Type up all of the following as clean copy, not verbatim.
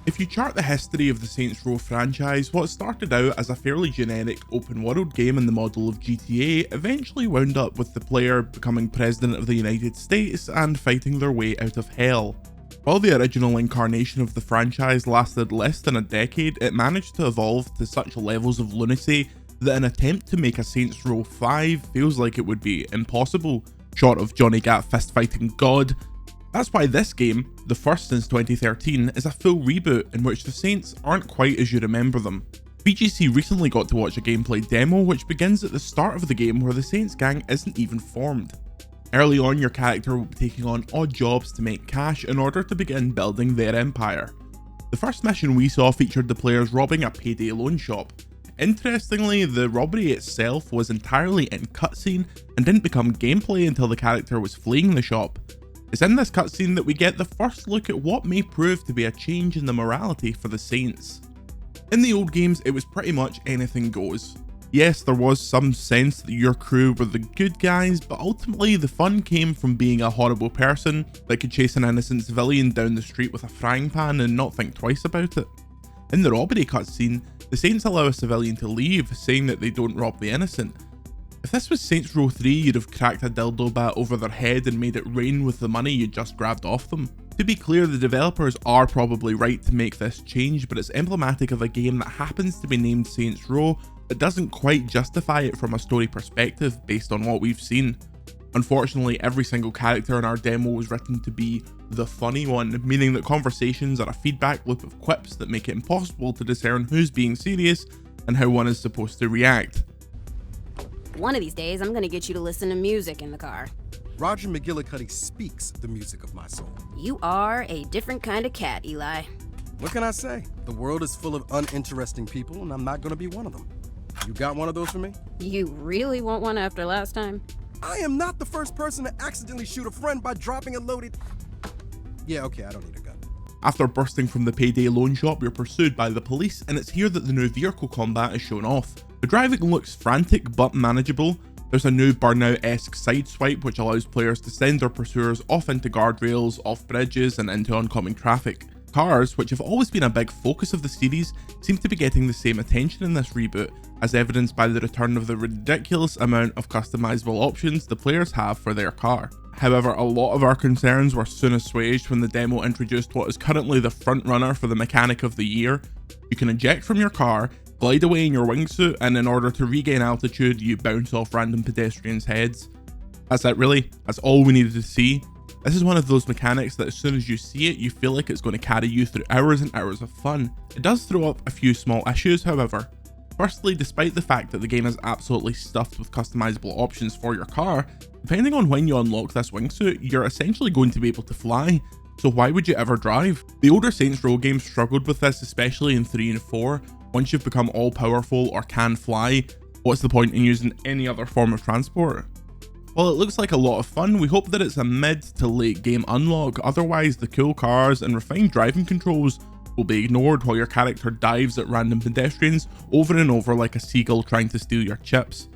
If you chart the history of the Saints Row franchise, what started out as a fairly generic open world game in the model of GTA eventually wound up with the player becoming president of the United States and fighting their way out of hell. While the original incarnation of the franchise lasted less than a decade, it managed to evolve to such levels of lunacy that an attempt to make a Saints Row 5 feels like it would be impossible, short of Johnny Gat fist-fighting God. That's why this game, the first since 2013, is a full reboot in which the Saints aren't quite as you remember them. BGC recently got to watch a gameplay demo which begins at the start of the game where the Saints gang isn't even formed. Early on, your character will be taking on odd jobs to make cash in order to begin building their empire. The first mission we saw featured the players robbing a payday loan shop. Interestingly, the robbery itself was entirely in cutscene and didn't become gameplay until the character was fleeing the shop. It's in this cutscene that we get the first look at what may prove to be a change in the morality for the Saints. In the old games, it was pretty much anything goes. Yes, there was some sense that your crew were the good guys, but ultimately the fun came from being a horrible person that could chase an innocent civilian down the street with a frying pan and not think twice about it. In the robbery cutscene, the Saints allow a civilian to leave, saying that they don't rob the innocent. If this was Saints Row 3, you'd have cracked a dildo bat over their head and made it rain with the money you just grabbed off them. To be clear, the developers are probably right to make this change, but it's emblematic of a game that happens to be named Saints Row but doesn't quite justify it from a story perspective based on what we've seen. Unfortunately, every single character in our demo was written to be the funny one, meaning that conversations are a feedback loop of quips that make it impossible to discern who's being serious and how one is supposed to react. One of these days, I'm gonna get you to listen to music in the car. Roger McGillicuddy speaks the music of my soul. You are a different kind of cat, Eli. What can I say? The world is full of uninteresting people, and I'm not gonna be one of them. You got one of those for me? You really want one after last time? I am not the first person to accidentally shoot a friend by dropping a loaded... Yeah, okay, I don't need a gun. After bursting from the payday loan shop, you're pursued by the police, and it's here that the new vehicle combat is shown off. The driving looks frantic but manageable. There's a new Burnout-esque sideswipe which allows players to send their pursuers off into guardrails, off bridges and into oncoming traffic. Cars, which have always been a big focus of the series, seem to be getting the same attention in this reboot, as evidenced by the return of the ridiculous amount of customizable options the players have for their car. However, a lot of our concerns were soon assuaged when the demo introduced what is currently the frontrunner for the mechanic of the year. You can eject from your car, glide away in your wingsuit, and in order to regain altitude, you bounce off random pedestrians' heads. That's it really, that's all we needed to see. This is one of those mechanics that as soon as you see it, you feel like it's going to carry you through hours and hours of fun. It does throw up a few small issues, however. Firstly, despite the fact that the game is absolutely stuffed with customizable options for your car, depending on when you unlock this wingsuit, you're essentially going to be able to fly, so why would you ever drive? The older Saints Row games struggled with this, especially in 3 and 4. Once you've become all-powerful or can fly, what's the point in using any other form of transport? While it looks like a lot of fun, we hope that it's a mid to late game unlock, otherwise the cool cars and refined driving controls will be ignored while your character dives at random pedestrians over and over like a seagull trying to steal your chips.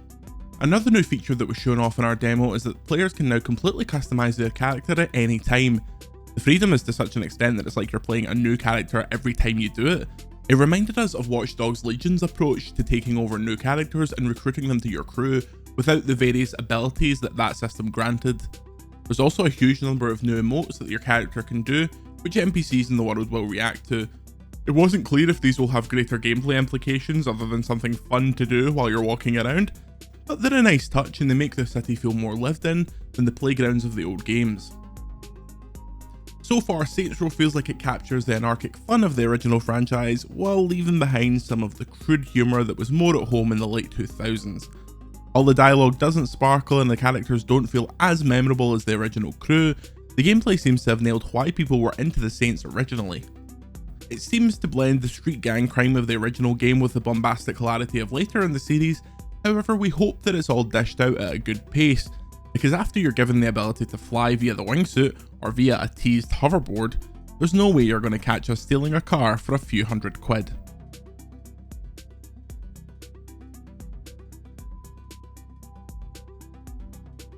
Another new feature that was shown off in our demo is that players can now completely customize their character at any time. The freedom is to such an extent that it's like you're playing a new character every time you do it. It reminded us of Watch Dogs Legion's approach to taking over new characters and recruiting them to your crew without the various abilities that system granted. There's also a huge number of new emotes that your character can do, which NPCs in the world will react to. It wasn't clear if these will have greater gameplay implications other than something fun to do while you're walking around, but they're a nice touch and they make the city feel more lived in than the playgrounds of the old games. So far, Saints Row feels like it captures the anarchic fun of the original franchise while leaving behind some of the crude humour that was more at home in the late 2000s. While the dialogue doesn't sparkle and the characters don't feel as memorable as the original crew, the gameplay seems to have nailed why people were into the Saints originally. It seems to blend the street gang crime of the original game with the bombastic hilarity of later in the series. However, we hope that it's all dished out at a good pace, because after you're given the ability to fly via the wingsuit or via a teased hoverboard, there's no way you're going to catch us stealing a car for a few £100.